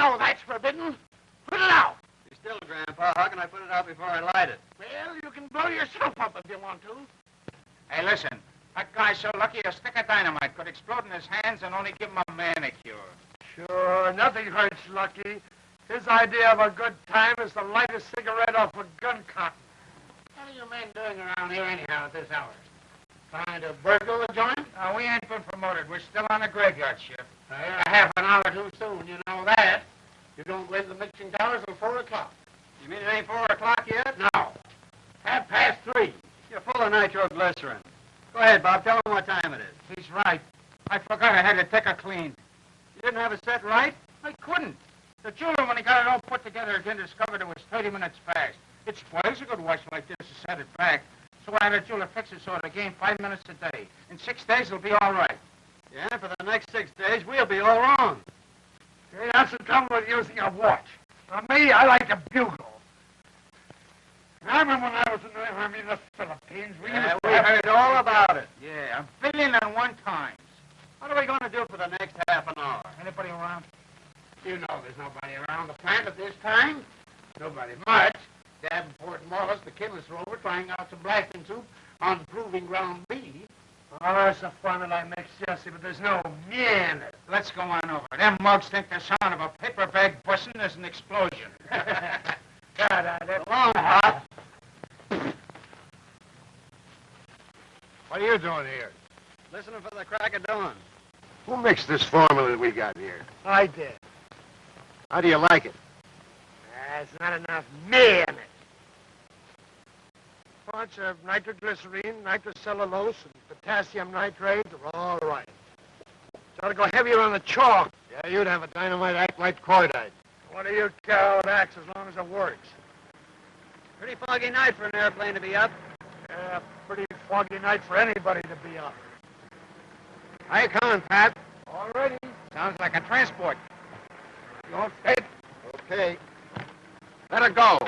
No, that's forbidden. Put it out. Be still, Grandpa. How can I put it out before I light it? Well, you can blow yourself up if you want to. Hey, listen. That guy's so lucky a stick of dynamite could explode in his hands and only give him a manicure. Sure, nothing hurts Lucky. His idea of a good time is to light a cigarette off a gun cotton. What are you men doing around here anyhow at this hour? Trying to burgle the joint? We ain't been promoted. We're still on the graveyard shift. You're a half an hour too soon, you know that. You don't leave the mixing towers till 4 o'clock. You mean it ain't 4 o'clock yet? No. 3:30. You're full of nitroglycerin. Go ahead, Bob. Tell him what time it is. He's right. I forgot I had to take a clean. You didn't have it set right? I couldn't. The jeweler, when he got it all put together again, discovered it was 30 minutes fast. It spoils a good watch like this to set it back. So I had a jeweler fix it so it'll gain 5 minutes a day. In 6 days, it'll be all right. Yeah, for the next 6 days, we'll be all wrong. See, that's the trouble with using a watch. For me, I like a bugle. I remember when I was in the army in the Philippines. We heard all about it. Yeah, 1,000,001 times. What are we going to do for the next half an hour? Anybody around? You know there's nobody around the plant at this time. Nobody much. Davenport and Wallace, the chemists, were over trying out some blasting soup on Proving Ground B. Oh, that's a formula I make, Jesse, but there's no me in it. Let's go on over. Them mugs think the sound of a paper bag busting is an explosion. Long, Pop. What are you doing here? Listening for the crack of dawn. Who mixed this formula that we got here? I did. How do you like it? There's not enough me in it. Bunch of nitroglycerine, nitrocellulose, and potassium nitrate are all right. Got to go heavier on the chalk. Yeah, you'd have a dynamite act like cordite. What do you care how it acts as long as it works? Pretty foggy night for an airplane to be up. Yeah, pretty foggy night for anybody to be up. How you coming, Pat? All righty. Sounds like a transport. You all fit? Okay. Let her go.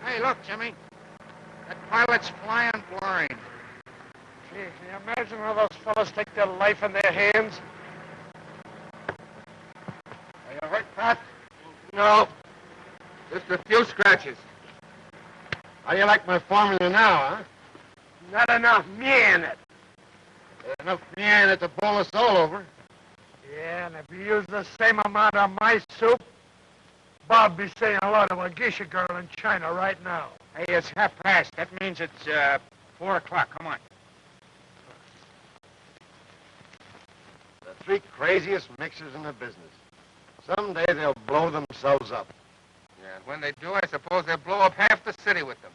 Hey, look, Jimmy. That pilot's flying blind. Gee, can you imagine how those fellas take their life in their hands? Are you hurt, Pat? No. Just a few scratches. How do you like my formula now, huh? Not enough me in it. There's enough in it to bowl us all over. Yeah, and if you use the same amount of my soup, Bob be saying hello to a geisha girl in China right now. Hey, it's 1:30. That means it's 4 o'clock. Come on. The three craziest mixers in the business. Someday they'll blow themselves up. Yeah, and when they do, I suppose they'll blow up half the city with them.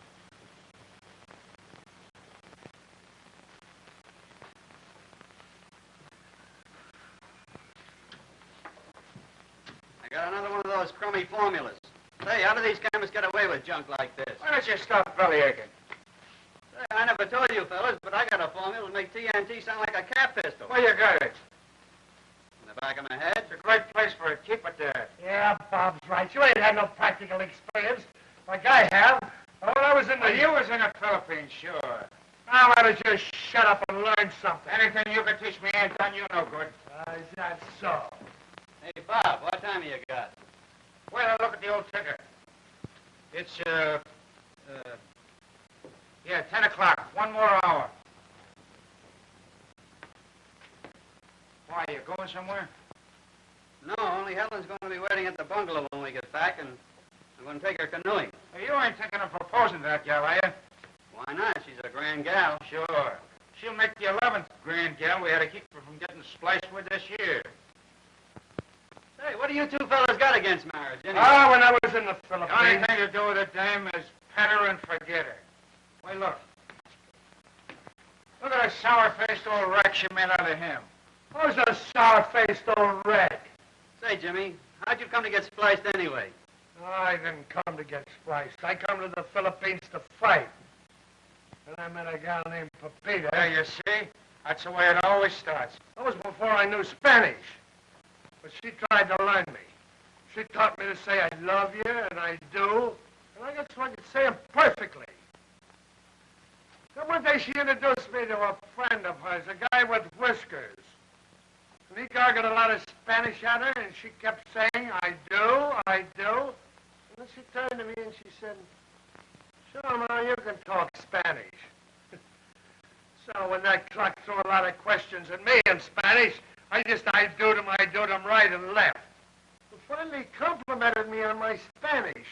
I got another one of those crummy formulas. Say, how do these chemists get away with junk like this? Why don't you stop belly aching? Say, I never told you fellas, but I got a formula to make TNT sound like a cap pistol. Well, you got it. In the back of my head? It's a great place for it. Keep it there. Yeah, Bob's right. You ain't had no practical experience like I have. When I was in the... You was in the Philippines, sure. Now, why don't you shut up and learn something? Anything you can teach me ain't done you no good. Is that so? Hey, Bob, what time you got? Well, look at the old ticker. It's, yeah, 10 o'clock. 1 more hour. Why, you going somewhere? No, only Helen's going to be waiting at the bungalow when we get back, and I'm going to take her canoeing. Hey, you ain't thinking of proposing to that gal, are you? Why not? She's a grand gal. Sure. She'll make the 11th grand gal we had to keep her from getting spliced with this year. Hey, what do you two fellas got against marriage, anyway? Ah, when I was in the The only Philippines... thing to do with it, dame, is pet her and forget her. Wait, look. Look at the sour-faced old wreck she made out of him. Who's a sour-faced old wreck? Say, Jimmy, how'd you come to get spliced anyway? I didn't come to get spliced. I come to the Philippines to fight. And I met a gal named Pepita. There you see? That's the way it always starts. That was before I knew Spanish. But she tried to learn me. She taught me to say I love you, and I do. And I guess I could say them perfectly. Then one day she introduced me to a friend of hers, a guy with whiskers. And he gargled a lot of Spanish at her, and she kept saying, I do, I do. And then she turned to me and she said, sure, Ma, you can talk Spanish. So when that clock threw a lot of questions at me in Spanish, I do them right and left. He finally complimented me on my Spanish.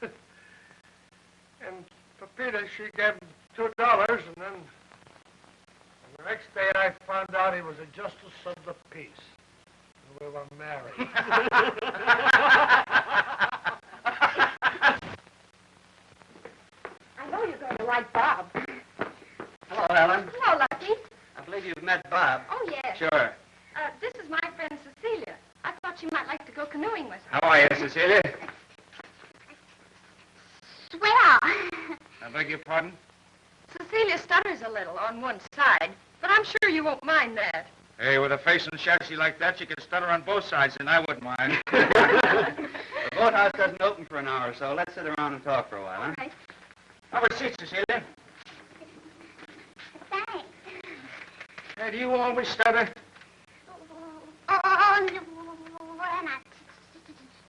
And Pepita, she gave him $2, and then the next day I found out he was a justice of the peace. And we were married. I know you're going to like Bob. Hello, Ellen. Hello, Lucky. I believe you've met Bob. Oh, yes. Sure. This is my friend Cecilia. I thought she might like to go canoeing with me. How are you, Cecilia? Swell. I beg your pardon? Cecilia stutters a little on one side, but I'm sure you won't mind that. Hey, with a face and chassis like that, you could stutter on both sides, and I wouldn't mind. The boathouse doesn't open for an hour or so. Let's sit around and talk for a while, huh? Right. Have a seat, Cecilia. Thanks. Hey, do you always stutter? Oh, no, when I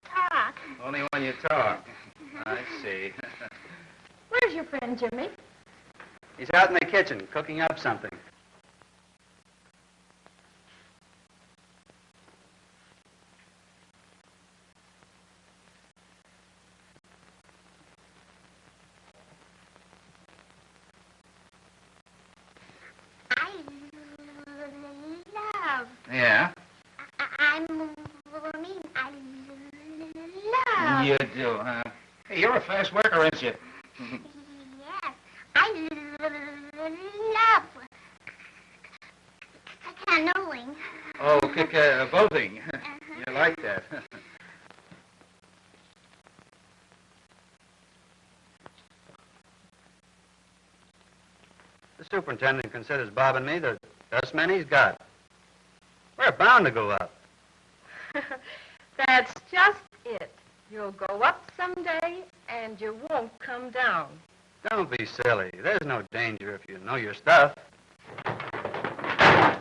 talk. Only when you talk. I see. Where's your friend, Jimmy? He's out in the kitchen cooking up something. Yeah? I love. You do, huh? Hey, you're a fast worker, aren't you? Yes, I love canoeing. Oh, boating. You like that. The superintendent considers Bob and me the best men he's got. We're bound to go up. That's just it. You'll go up someday, and you won't come down. Don't be silly. There's no danger if you know your stuff. I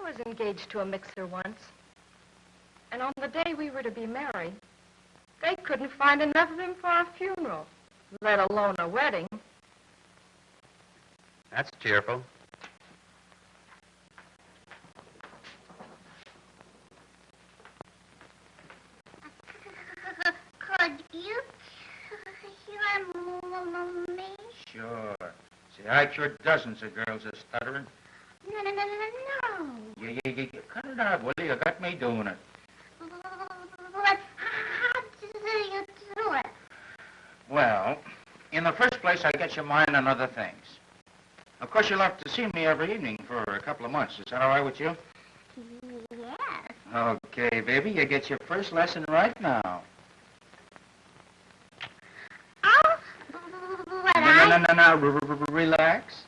was engaged to a mixer once. And on the day we were to be married, they couldn't find enough of him for a funeral, let alone a wedding. That's cheerful. Could you cure me? Sure. See, I cured dozens of girls that stuttering. No. You cut it out, will you? You got me doing it. But how do you do it? Well, in the first place, I get your mind on other things. Of course, you'll have to see me every evening for a couple of months. Is that all right with you? Yes. Okay, baby, you get your first lesson right now. Oh, but No, relax.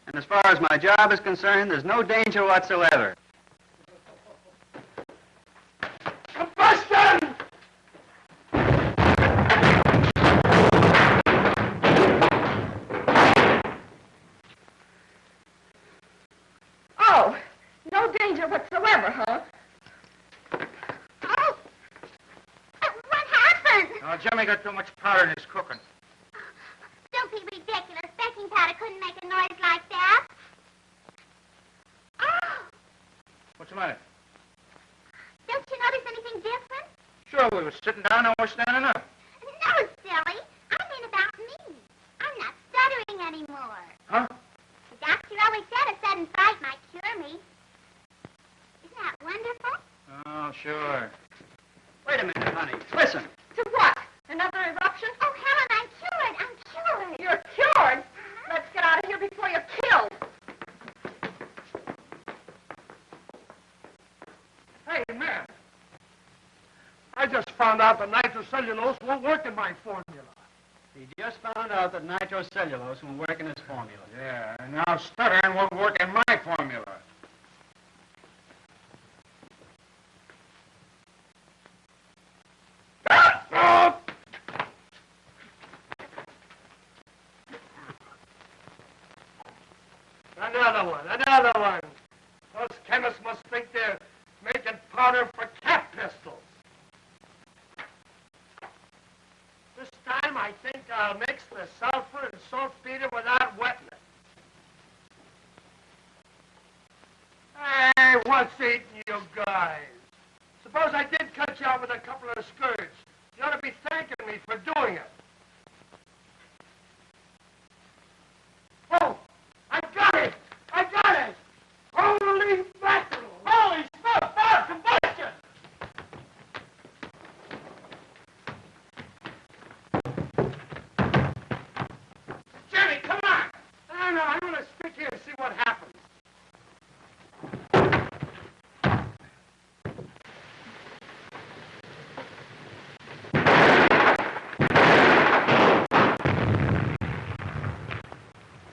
And as far as my job is concerned, there's no danger whatsoever. Combustion! Oh, no danger whatsoever, huh? Oh, what happened? Oh, Jimmy got too much powder in his cooking. Don't be ridiculous. Baking powder couldn't make a noise like that. Oh, What's the matter? don't you notice anything different? Sure, we were sitting down and we're standing up. No, silly. I mean about me. I'm not stuttering anymore. Huh? The doctor always said a sudden fright might cure me. Isn't that wonderful? Oh, sure. Wait a minute, honey. Listen. To what? Another eruption? Oh, Helen, I'm cured. I'm cured. You're cured? Let's get out of here before you're killed. Hey, man. I just found found out that nitrocellulose won't work in my formula. He just found out that nitrocellulose won't work in his formula. Yeah, and now stuttering won't work in my formula. Another one. Those chemists must think they're making powder for cat pistols. This time I think I'll mix the sulfur and saltpeter without wetting it. Hey, what's eating you guys? Suppose I did cut you out with a couple of skirts. You ought to be thanking me for doing it. Oh, I got it! I got it! Holy mackerel! Holy smoke! Fire combustion! Jimmy, come on! No, I'm going to stick here and see what happens.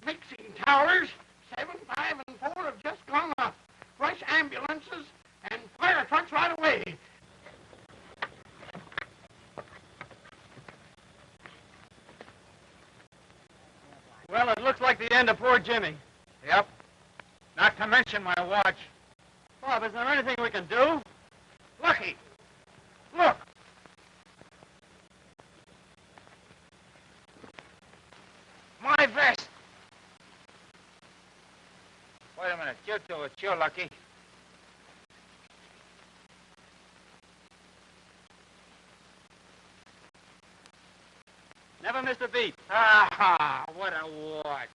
Mixing towers, 7, 5, and 4 have just gone up. Rush ambulances and fire trucks right away. Well, it looks like the end of poor Jimmy. Yep. Not to mention my watch. Bob, is there anything we can do? Lucky. Look. My vest. Wait a minute. You do it. You're lucky. Never missed a beat. Ah, what a watch.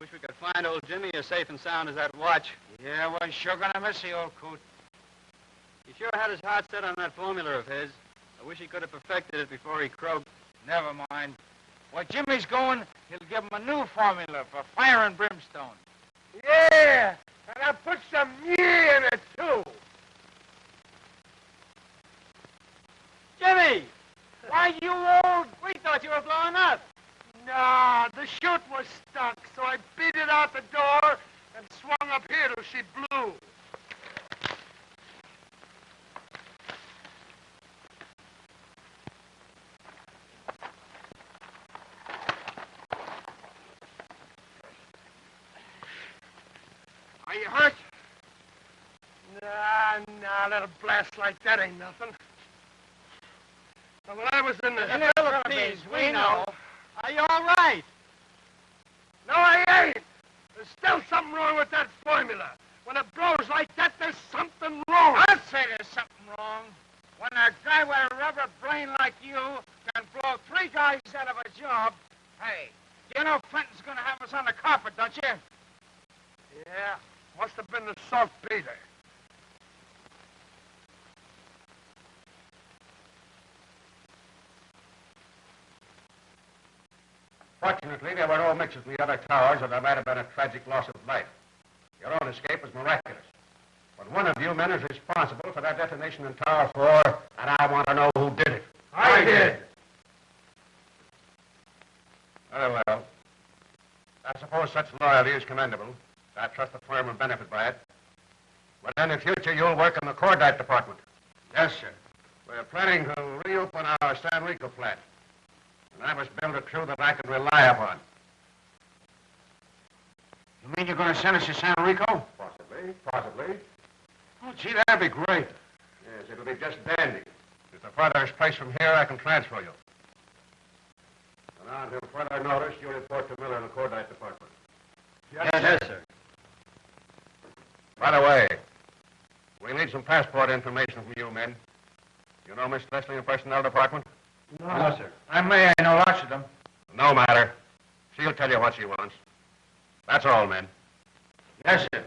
Wish we could find old Jimmy as safe and sound as that watch. Yeah, we're sure gonna miss the old coot. He sure had his heart set on that formula of his. I wish he could have perfected it before he croaked. Never mind. Where Jimmy's going, he'll give him a new formula for fire and brimstone. Yeah, and I put some ye in it, too. Jimmy! Why, you old... We thought you were blowing up. No, the chute was stuck, so I beat it out the door and swung up here till she blew. Are you hurt? Nah, a little blast like that ain't nothing. Now, when I was in the Philippines, we know. Are you all right? No, I ain't. There's still something wrong with that formula. When it blows like that, there's something wrong. I'd say there's something wrong. When a guy with a rubber brain like you can blow 3 guys out of a job, hey, you know Fenton's gonna have us on the carpet, don't you? Yeah, must have been the saltpeter. Fortunately, there were no mixes in the other towers, or there might have been a tragic loss of life. Your own escape was miraculous. But one of you men is responsible for that detonation in Tower 4, and I want to know who did it. I did. Very well. I suppose such loyalty is commendable. I trust the firm will benefit by it. But in the future, you'll work in the cordite department. Yes, sir. We're planning to reopen our San Rico plant. And I must build a crew that I can rely upon. You mean you're gonna send us to San Rico? Possibly. Oh, gee, that'd be great. Yes, it'll be just dandy. If the farthest place from here, I can transfer you. And now, until further notice, you report to Miller in the cordite department. Yes, sir. By the way, we need some passport information from you men. You know Miss Leslie in the personnel department? No, sir. I know lots of them. No matter. She'll tell you what she wants. That's all, men. Yes, sir.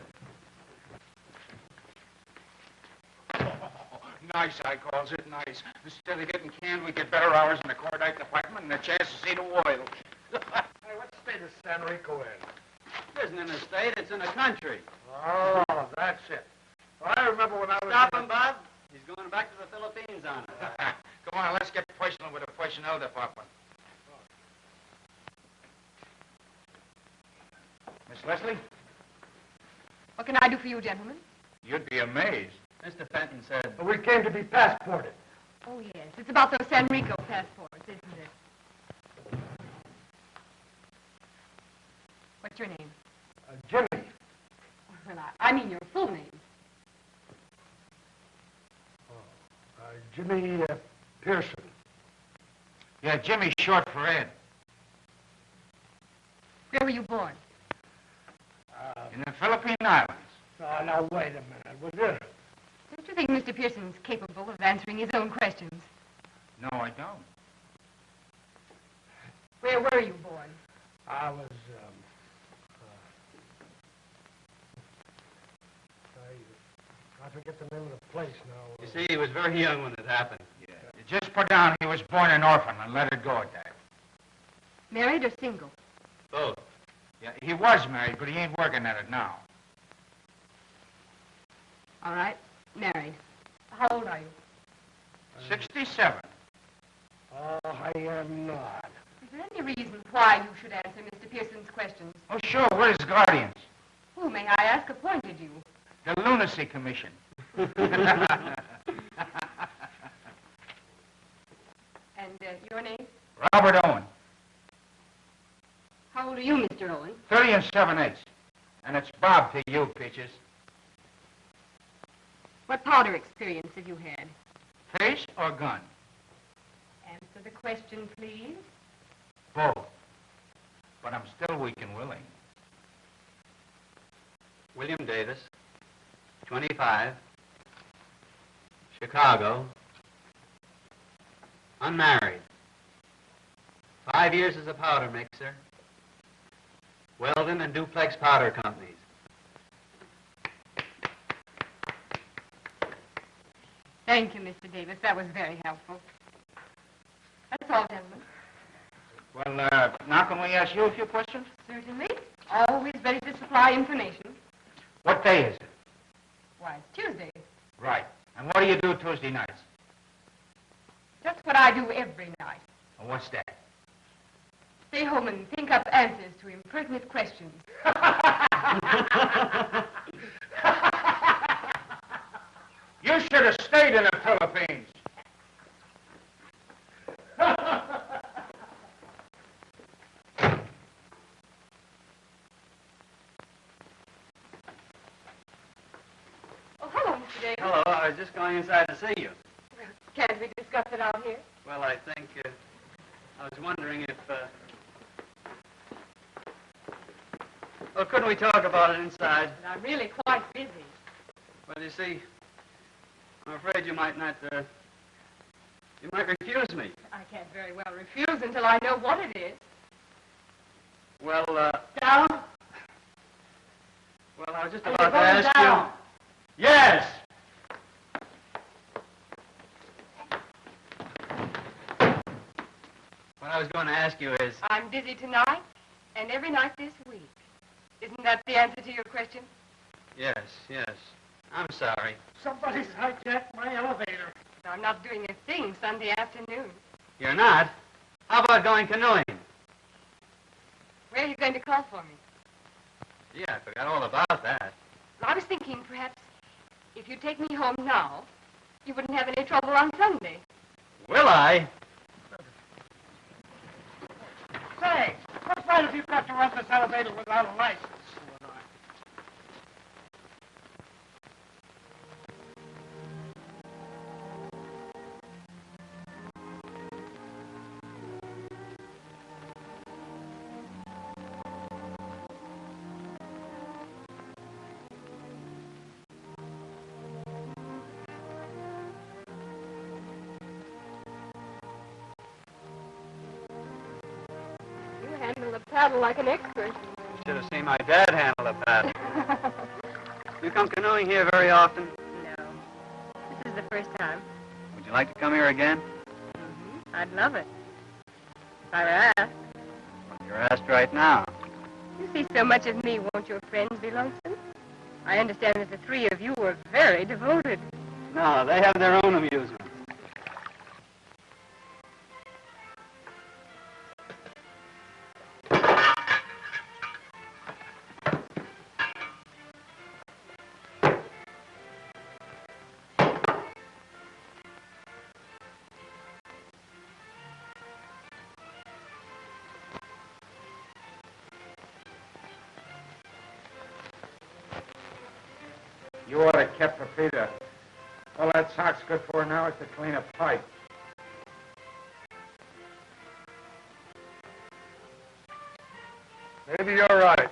Nice, I calls it, nice. Instead of getting canned, we get better hours in the cordite department and a chance to see the oil. Hey, what state is San Rico in? It isn't in the state, it's in the country. Oh, that's it. Well, I remember when I was... Stop him, Bob. He's going back to the Philippines on it. Come on, let's get personal with the personnel department. Miss Leslie, What can I do for you, gentlemen? you'd be amazed. Mr. Fenton said, We came to be passported. Oh, yes. It's about those San Rico passports, isn't it? What's your name? Jimmy. Well, I mean your full name. Jimmy Pearson. Yeah, Jimmy's short for Ed. Where were you born? In the Philippine Islands. Now, wait a minute, would you? Don't you think Mr. Pearson's capable of answering his own questions? No, I don't. Where were you born? I was, I forget the name of the place now. you see, he was very young when it happened. Yeah. You just put down he was born an orphan and let it go at that. Married or single? Both. Yeah, he was married, but he ain't working at it now. All right. Married. How old are you? 67. Oh, I am not. Is there any reason why you should answer Mr. Pearson's questions? Oh, sure, we're his guardians. Who, may I ask, appointed you? The Lunacy Commission. And your name? Robert Owen. How old are you, Mr. Owen? 30 and 7/8. And it's Bob to you, Peaches. What powder experience have you had? Face or gun? Answer the question, please. Both. But I'm still weak and willing. William Davis, 25, Chicago, unmarried. 5 years as a powder mixer. Weldon and Duplex Powder Companies. Thank you, Mr. Davis. That was very helpful. That's all, gentlemen. Well, now can we ask you a few questions? Certainly. Always ready to supply information. What day is it? Why, it's Tuesday. Right. And what do you do Tuesday nights? Just what I do every night. And what's that? Stay home and think up answers to impertinent questions. You should have stayed in the Philippines. Oh, hello, Mr. Davis. Hello, I was just going inside to see you. Can't we discuss it out here? Well, I think, I was wondering if, well, couldn't we talk about it inside? But I'm really quite busy. Well, you see, I'm afraid you might not, you might refuse me. I can't very well refuse until I know what it is. Well, Down? well, I was just Are you about to going ask down? you. Yes! What I was going to ask you is, I'm busy tonight and every night this week. Isn't that the answer to your question? yes. I'm sorry. Somebody's hijacked my elevator. I'm not doing a thing Sunday afternoon. You're not? How about going canoeing? Where are you going to call for me? Gee, I forgot all about that. I was thinking perhaps if you take me home now, you wouldn't have any trouble on Sunday. Will I? Say, what right have you got to run this elevator without a license? You handle the paddle like an expert. You should have seen my dad handle a paddle. You come canoeing here very often? No. This is the first time. Would you like to come here again? I'd love it. If I were asked. Well, you're asked right now. You see so much of me, won't your friends be lonesome? I understand that the three of you were very devoted. No, they have their own amusement. You ought to kept for Peter. All that sock's good for now is to clean a pipe. Maybe you're right.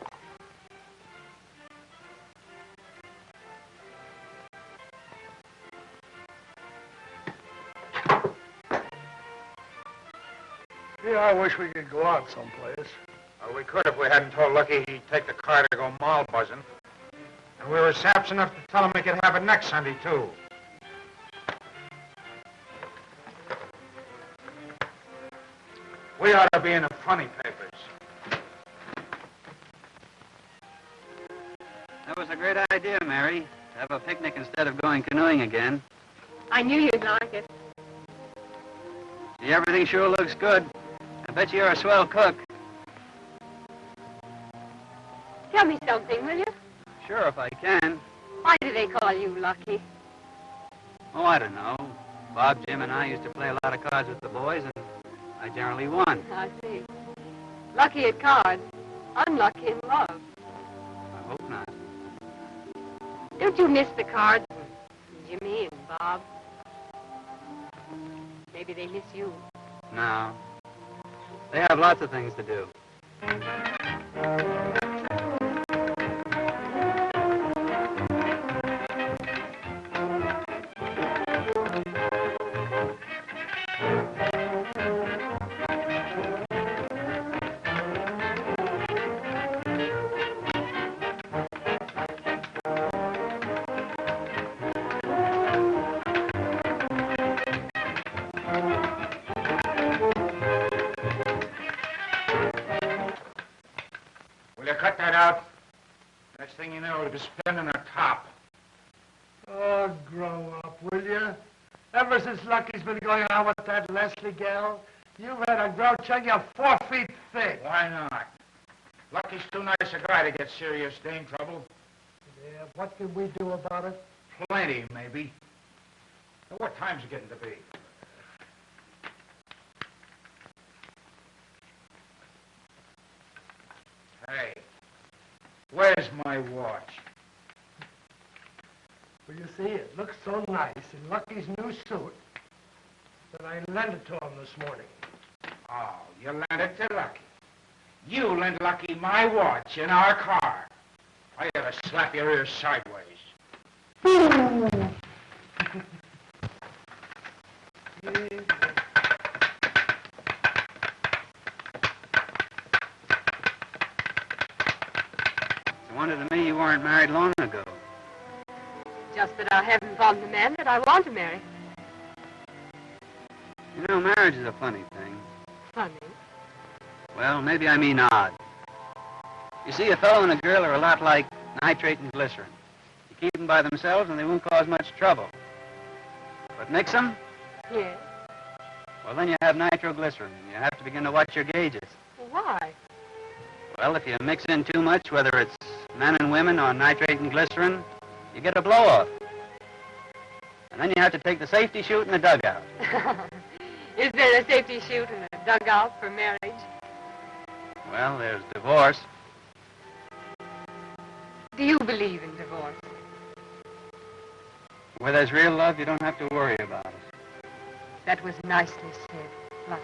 Yeah, I wish we could go out someplace. Well, we could if we hadn't told Lucky he'd take the car to go mall buzzing. And we were saps enough to tell him we could have it next Sunday, too. We ought to be in the funny papers. That was a great idea, Mary, to have a picnic instead of going canoeing again. I knew you'd like it. See, everything sure looks good. I bet you're a swell cook. Tell me something, will you? Sure, if I can. Why do they call you Lucky? Oh, I don't know. Bob, Jim, and I used to play a lot of cards with the boys, and I generally won. I see. Lucky at cards, unlucky in love. I hope not. Don't you miss the cards with Jimmy and Bob? Maybe they miss you. No. They have lots of things to do. Will you cut that out? Next thing you know, it'll be spinning a top. Oh, grow up, will you? Ever since Lucky's been going on with that Leslie gal, you've had a grouch on you 4 feet thick. Why not? Lucky's too nice a guy to get serious dame trouble. Yeah, what can we do about it? Plenty, maybe. Now, what time's it getting to be? Hey, where's my watch? Well, you see, it looks so nice in Lucky's new suit that I lent it to him this morning. Oh, you lent it to Lucky. You lent Lucky my watch in our car. I ought to slap your ears sideways. It's a wonder to me you weren't married long ago. Just that I haven't found the man that I want to marry. You know, marriage is a funny thing. Funny. Well, maybe I mean odd. You see, a fellow and a girl are a lot like nitrate and glycerin. You keep them by themselves and they won't cause much trouble. But mix them, Yes. well, then you have nitroglycerin. You have to begin to watch your gauges. Why? Well, if you mix in too much, whether it's men and women on nitrate and glycerin, you get a blow-off. And then you have to take the safety chute in the dugout. Is there a safety chute and a dugout for marriage? Well, there's divorce. Do you believe in divorce? Where there's real love, you don't have to worry about it. That was nicely said, Lucky.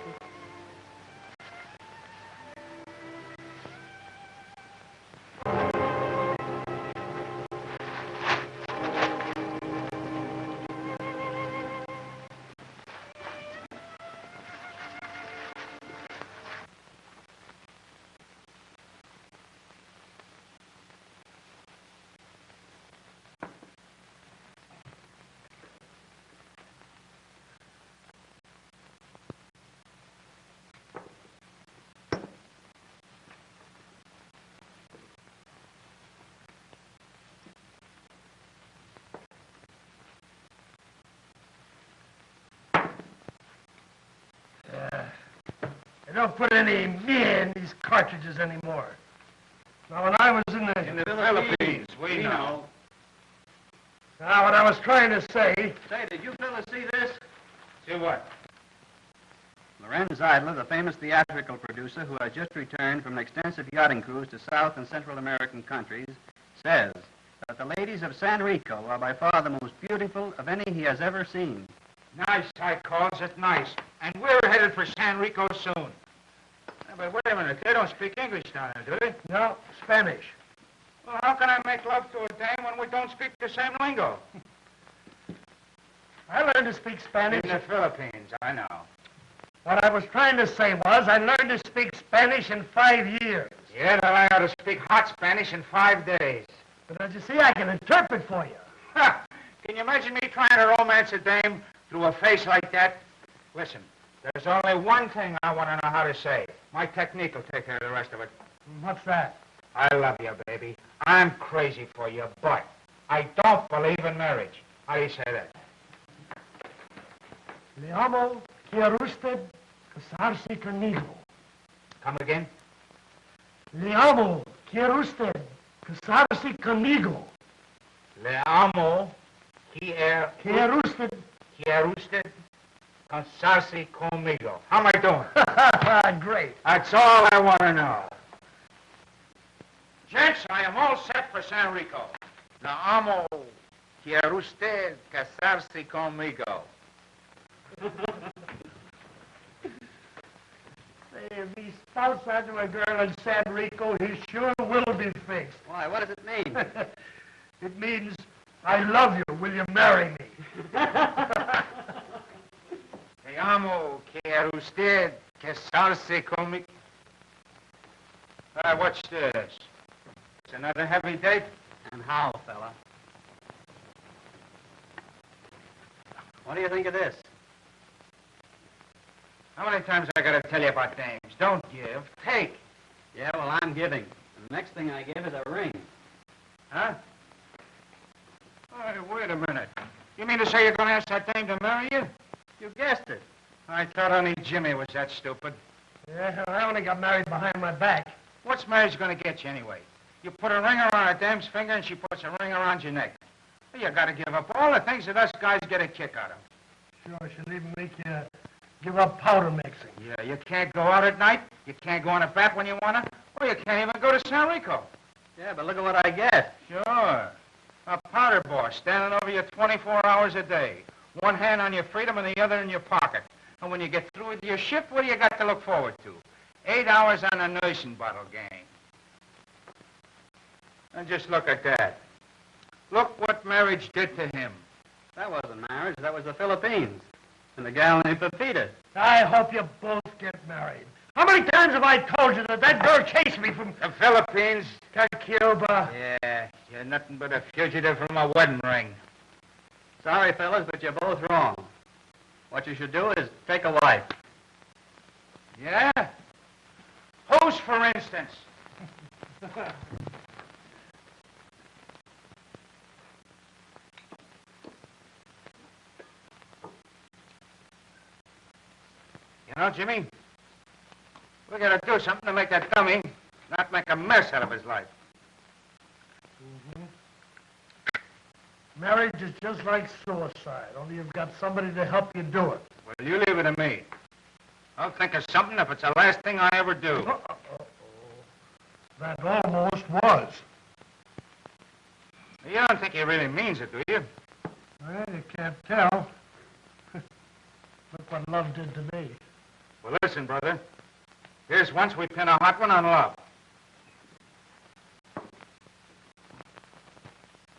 don't put any me in these cartridges anymore. Now, when I was in the Philippines, we know. Now, what I was trying to say... Say, did you fellas see this? See what? Lorenz Idler, the famous theatrical producer who has just returned from an extensive yachting cruise to South and Central American countries, says that the ladies of San Rico are by far the most beautiful of any he has ever seen. Nice, I calls it nice. And we're headed for San Rico soon. Yeah, but wait a minute, they don't speak English down there, do they? No, Spanish. Well, how can I make love to a dame when we don't speak the same lingo? I learned to speak Spanish. In the Philippines, I know. What I was trying to say was I learned to speak Spanish in 5 years. Yeah, then I ought to speak hot Spanish in 5 days. But as you see, I can interpret for you. Ha! Can you imagine me trying to romance a dame through a face like that? Listen, there's only one thing I want to know how to say. My technique will take care of the rest of it. What's that? I love you, baby. I'm crazy for you, but I don't believe in marriage. How do you say that? Le amo, quiere usted casarse conmigo. Come again? Le amo, quiere usted casarse conmigo. Le amo, quiere usted casarse conmigo. How am I doing? Great. That's all I want to know. Gents, I am all set for San Rico. Le amo, quiere usted casarse conmigo. Say, if he spouts out to a girl in San Rico, he sure will be fixed. Why, what does it mean? It means, I love you. Will you marry me? Le amo, quiere usted casarse conmigo. What's this? It's another heavy date? And how, fella? What do you think of this? How many times I gotta tell you about dames? Don't give, take. Yeah, well, I'm giving. And the next thing I give is a ring. Huh? Hey, wait a minute. You mean to say you're gonna ask that dame to marry you? You guessed it. I thought only Jimmy was that stupid. Yeah, I only got married behind my back. What's marriage gonna get you anyway? You put a ring around a dame's finger and she puts a ring around your neck. Well, you gotta give up all the things that us guys get a kick out of. Sure, she'll even make you give up powder mixing. Yeah, you can't go out at night, you can't go on a bat when you wanna, or you can't even go to San Rico. Yeah, but look at what I get. Sure. A powder boss standing over you 24 hours a day. One hand on your freedom and the other in your pocket. And when you get through with your shift, what do you got to look forward to? 8 hours on a nursing bottle gang. And just look at that. Look what marriage did to him. That wasn't marriage. That was the Philippines. And the gal named Pepita. I hope you both get married. How many times have I told you that that girl chased me from The Philippines? Cuba? Yeah, you're nothing but a fugitive from a wedding ring. Sorry, fellas, but you're both wrong. What you should do is take a wife. Yeah? Whose, for instance? You know, Jimmy, we gotta do something to make that dummy not make a mess out of his life. Marriage is just like suicide, only you've got somebody to help you do it. Well, you leave it to me. I'll think of something if it's the last thing I ever do. That almost was. You don't think he really means it, do you? Well, you can't tell. Look what love did to me. Well, listen, brother. Here's once we pin a hot one on love.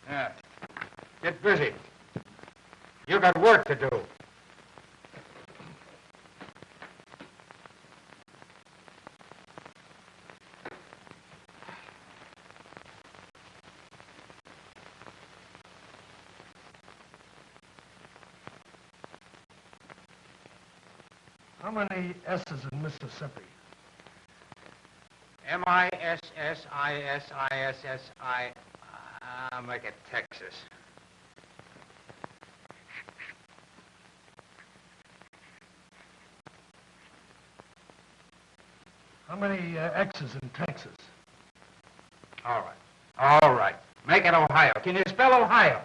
Yeah. Get busy. You got work to do. How many S's in Mississippi? M-I-S-S-I-S-I-S-S-I. I'll make it Texas. How many X's in Texas? All right. All right. Make it Ohio. Can you spell Ohio?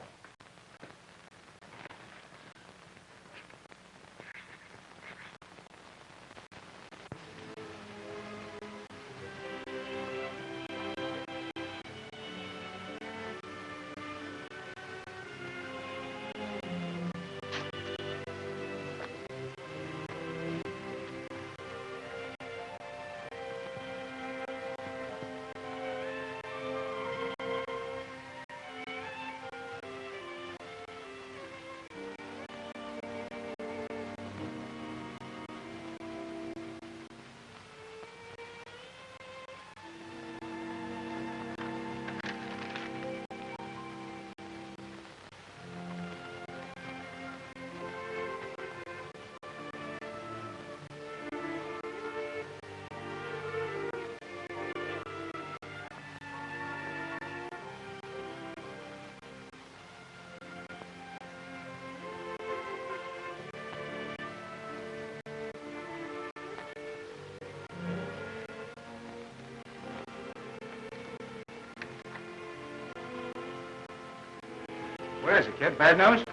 Where is it, kid? Bad news?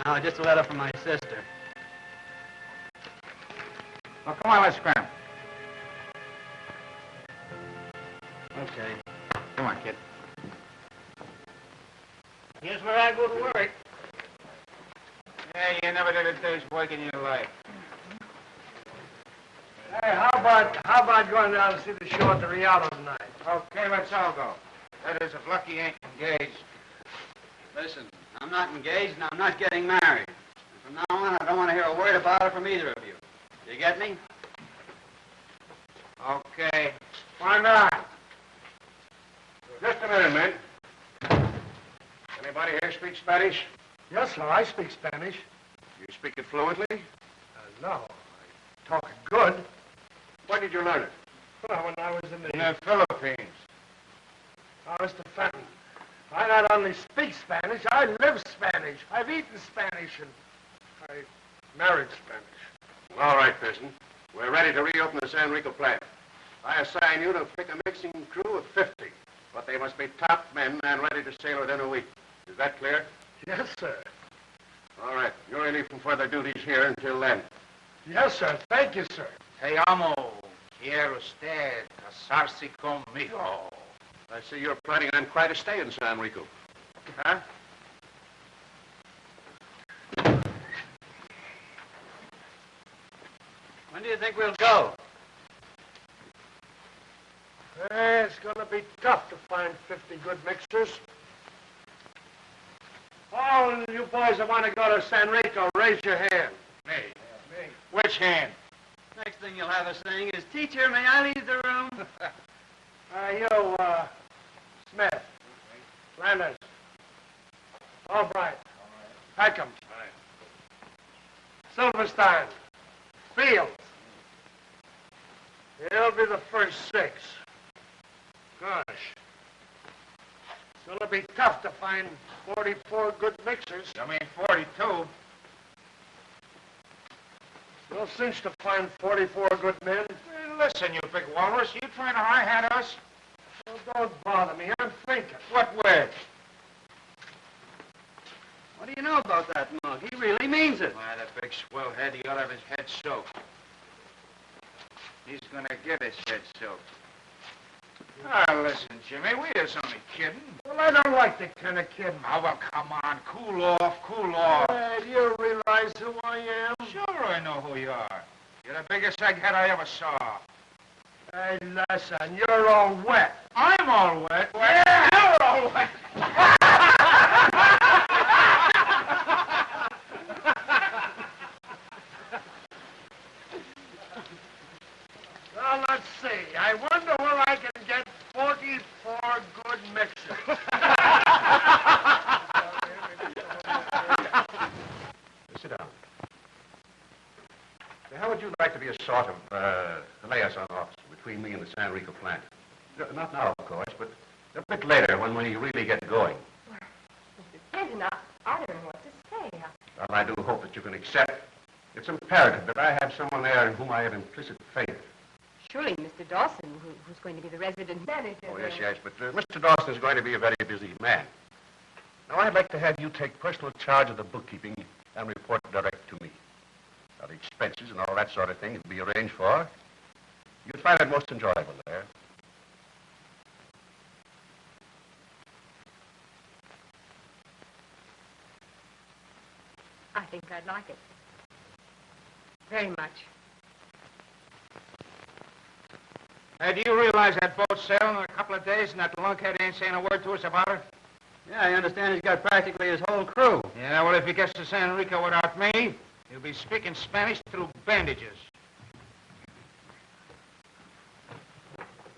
No, just a letter from my sister. Well, come on, let's scram. Okay. Come on, kid. Here's where I go to work. Yeah, you never did a day's work in your life. Hey, how about going down to see the show at the Rialto tonight? Okay, let's all go. That is, if Lucky ain't engaged. Listen, I'm not engaged and I'm not getting married. And from now on, I don't want to hear a word about it from either of you. You get me? Okay. Why not? Just a minute, men. Anybody here speak Spanish? Yes, sir, I speak Spanish. You speak it fluently? No, I talk it good. When did you learn it? Well, when I was in In the... the Philippines. Oh, Mr. Fenton, I not only speak Spanish, I live Spanish. I've eaten Spanish, and I married Spanish. All right, Pearson. We're ready to reopen the San Rico plant. I assign you to pick a mixing crew of 50, but they must be top men and ready to sail within a week. Is that clear? Yes, sir. All right. You're relieved from further duties here until then. Yes, sir. Thank you, sir. Te amo. Quiere usted casarse conmigo. I see you're planning on quite a stay in San Rico. Huh? When do you think we'll go? It's going to be tough to find 50 good mixers. All you boys that want to go to San Rico, raise your hand. Me. Which hand? Next thing you'll have us saying is, teacher, may I leave the room? Smith, Landers, Albright, Peckham, Silverstein, Fields. He'll be the first 6. Gosh. It's going to be tough to find 44 good mixers. You mean 42? No cinch to find 44 good men. Hey, listen, you big walrus, you trying to high-hat us? Well, don't bother me. I'm thinking. What with? What do you know about that mug? He really means it. Why, that big swell head, he ought to have his head soaked. He's gonna get his head soaked. Ah, listen, Jimmy, we just only kidding. Well, I don't like the kind of kidding. Oh, well, come on, cool off, cool off. Do you realize who I am? Sure I know who you are. You're the biggest egghead I ever saw. Hey, listen, you're all wet. I'm all wet. Yeah, you're all wet. Well, let's see. I wonder where I can get 44 good mixers. Sit down. Now, how would you like to be a sort of liaison officer between me and the San Rico plant? Not now, of course, but a bit later when we really get going. Well, Mr. Fenton, I don't know what to say. Well, I do hope that you can accept. It's imperative that I have someone there in whom I have implicit faith. surely Mr. Dawson, who's going to be the resident manager. Oh, yes, but Mr. Dawson is going to be a very busy man. Now, I'd like to have you take personal charge of the bookkeeping and report direct to me. Now, the expenses and all that sort of thing can be arranged for. You'd find it most enjoyable there. I think I'd like it. Very much. Hey, do you realize that boat's sailing in a couple of days and that lunkhead ain't saying a word to us about it? Yeah, I understand he's got practically his whole crew. Yeah, well, if he gets to San Enrico without me, he'll be speaking Spanish through bandages.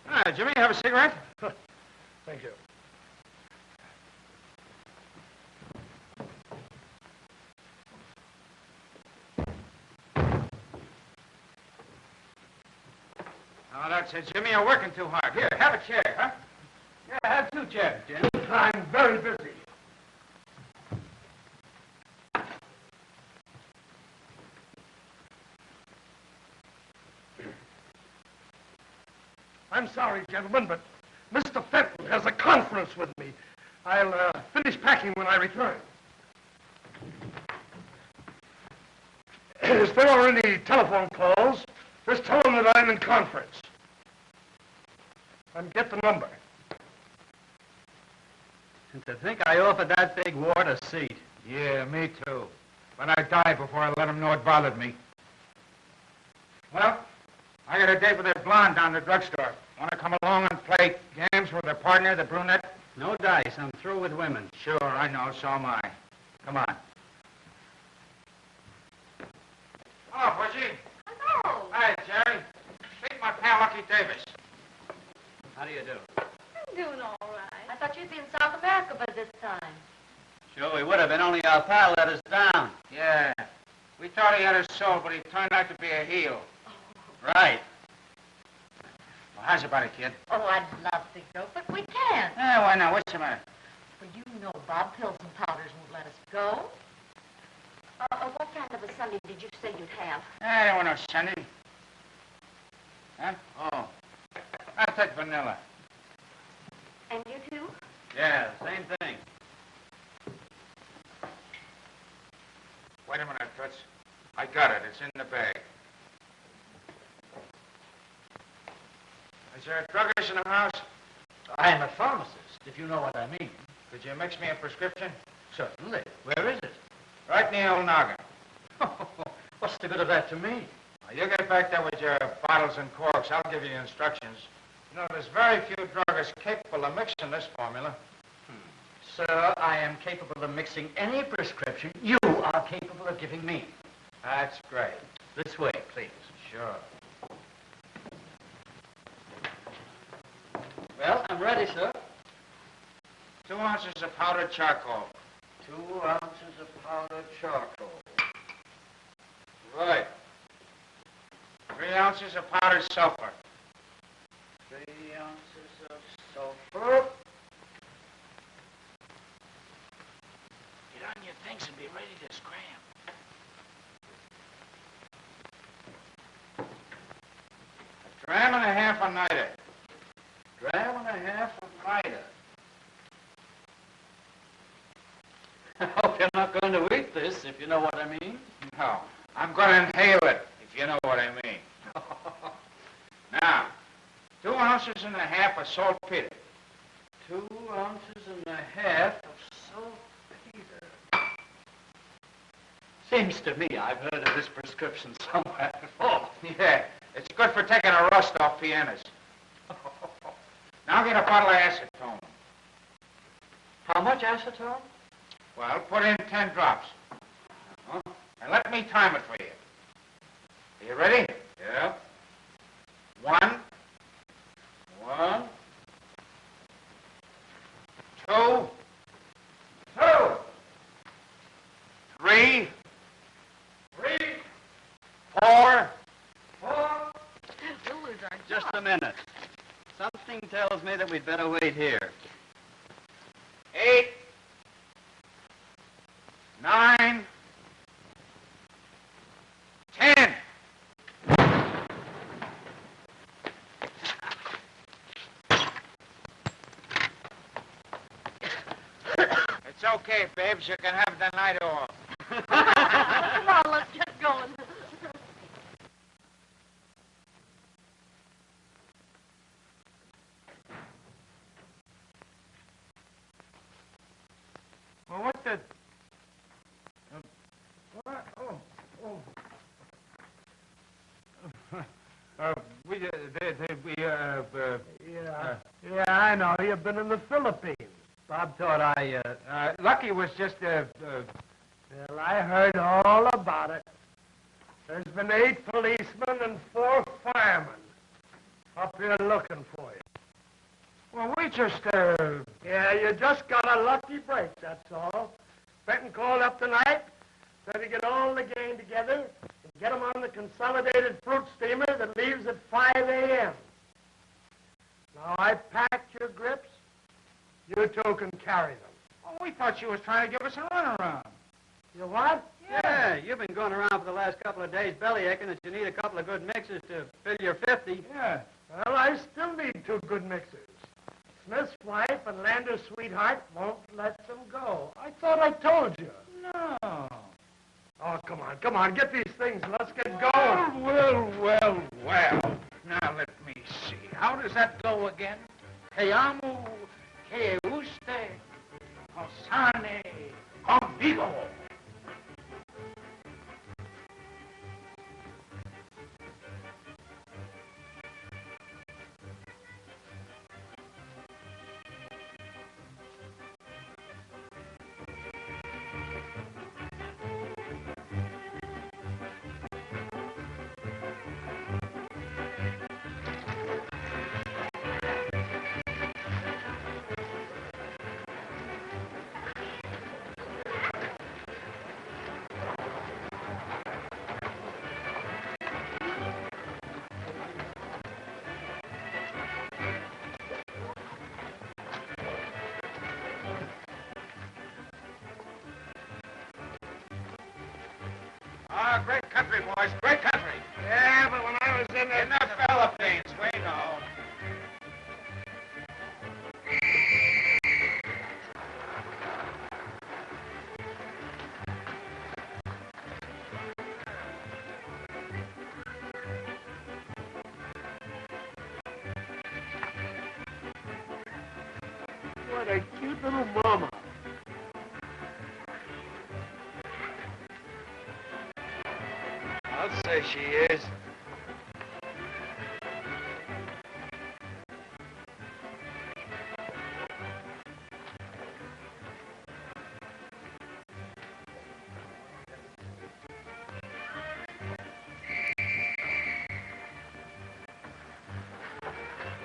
Ah, Jimmy, have a cigarette? Thank you. Oh, that's it, Jimmy. You're working too hard. Here, have a chair, huh? Yeah, have 2 chairs, Jim. I'm very busy. I'm sorry, gentlemen, but Mr. Fenton has a conference with me. I'll finish packing when I return. If there are any telephone calls, just tell them that I'm in conference. And get the number. And to think I offered that big wart a seat. Yeah, me too. But I died before I let him know it bothered me. Well, I got a date with that blonde down the drugstore. Want to come along and play games with her partner, the brunette? No dice. I'm through with women. Sure, I know. So am I. Come on. Hello, Butchie. Hello. Hi, Jerry. Meet my pal, Lucky Davis. How do you do? I'm doing all right. I thought you'd be in South America by this time. Sure, we would have been, only our pal let us down. Yeah. We thought he had a soul, but he turned out to be a heel. Right. Well, how's about it, kid? Oh, I'd love to go, but we can't. Yeah, why not? What's the matter? Well, you know Bob Pills and Powders won't let us go. What kind of a Sunday did you say you'd have? I don't want no Sunday. Huh? Oh. I'll take vanilla. And you too? Yeah, same thing. Wait a minute, Toots. I got it. It's in the bag. Is there a druggist in the house? I am a pharmacist, if you know what I mean. Could you mix me a prescription? Certainly. Where is it? Right in the old noggin. What's the good of that to me? Now, you get back there with your bottles and corks. I'll give you the instructions. You know, there's very few druggists capable of mixing this formula. Sir, I am capable of mixing any prescription you are capable of giving me. That's great. This way, please. Sure. Well, I'm ready, sir. 2 ounces of powdered charcoal. 2 ounces of powdered charcoal. Right. 3 ounces of powdered sulfur. 3 ounces of sulfur. Get on your things and be ready to scram. A dram and a half of niter. Dram and a half of niter. I hope you're not going to eat this, if you know what I mean. No, I'm going to inhale it, if you know what I mean. Now, 2 ounces and a half of saltpeter. 2 ounces and a half of saltpeter. Seems to me I've heard of this prescription somewhere before. Yeah, it's good for taking a rust off pianos. Now get a bottle of acetone. How much acetone? Well, put in 10 drops. And let me time it for you. Are you ready? Yeah. 1, 2, 3, 4. Just a minute. Something tells me that we'd better wait here. 8, 9, 10. okay, babes. You can have the night off. Come on, let's get going. Well, what the... what? Yeah, I know. You've been in the Philippines. Bob thought Lucky was just, Well, I heard all about it. There's been 8 policemen and 4 firemen up here looking for you. Well, we just, Yeah, you just got a lucky break, that's all. Benton called up tonight, said to get all the gang together and get them on the consolidated fruit steamer that leaves at 5 a.m. Now, I packed your grips. You two can carry them. well, we thought you was trying to give us a runaround. You what? Yeah, you've been going around for the last couple of days belly aching that you need a couple of good mixes to fill your 50. Yeah. Well, I still need 2 good mixers. Smith's wife and Lander's sweetheart won't let them go. I thought I told you. No. Oh, come on, get these things. Let's get going. Well. Now, let me see. How does that go again? Que amo, que usted, consane, conmigo. Ah, great country, boys, great country. Yeah, but when I was in In the Philippines, we know. What a cute little mama. I'll say she is.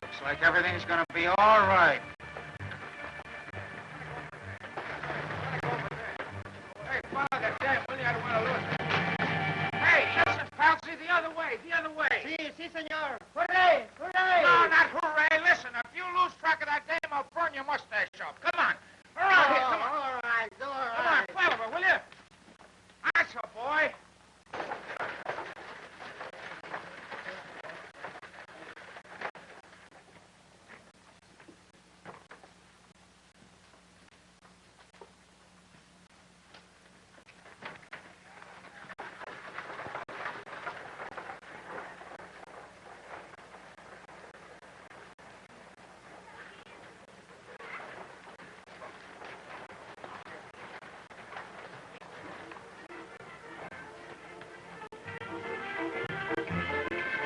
Looks like everything's gonna be all right. Hey, follow that damn Willie, I don't want to lose it. Hey, listen, pal, see, the other way. Si, senor. Hooray, hooray. No, not hooray. Listen, if you lose track of that game, I'll burn your mustache off. Come on. Around here, come on. All right. Come on, follow her, will you? That's a boy.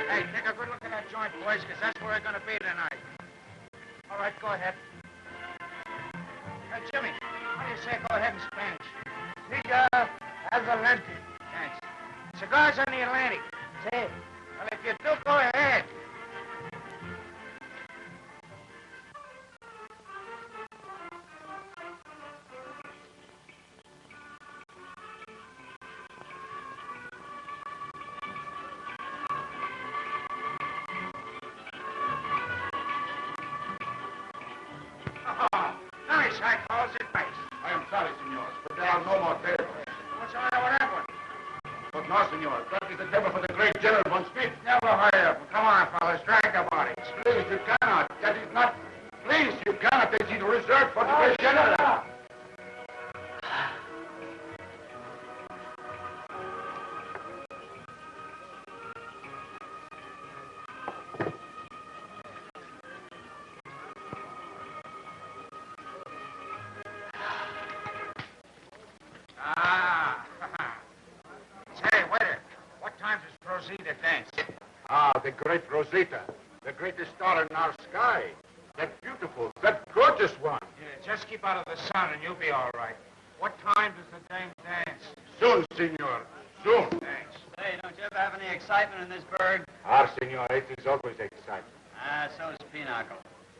Hey, take a good look at that joint, boys, because that's where we're going to be tonight. All right, go ahead. Hey, Jimmy, how do you say go ahead in Spanish? Siga adelante. Thanks. Cigars on the Atlantic. Si. Well, if you do, go ahead. Oh, nice, I calls it nice. I am sorry, senors, but there are no more tables. What's the matter with that one? But no, senor, that is the table for the great General von Smith. Never hurry up. Come on, fellas, drag the bodies. Please, you cannot. That is not... Please, you cannot. That is reserved for the great General. Rosita dance. Ah, the great Rosita. The greatest star in our sky. That beautiful, that gorgeous one. Yeah, just keep out of the sun and you'll be all right. What time does the dame dance? Soon, senor. Soon. Thanks. Hey, don't you ever have any excitement in this burg? Ah, senor, it is always exciting. Ah, so is Pinochle.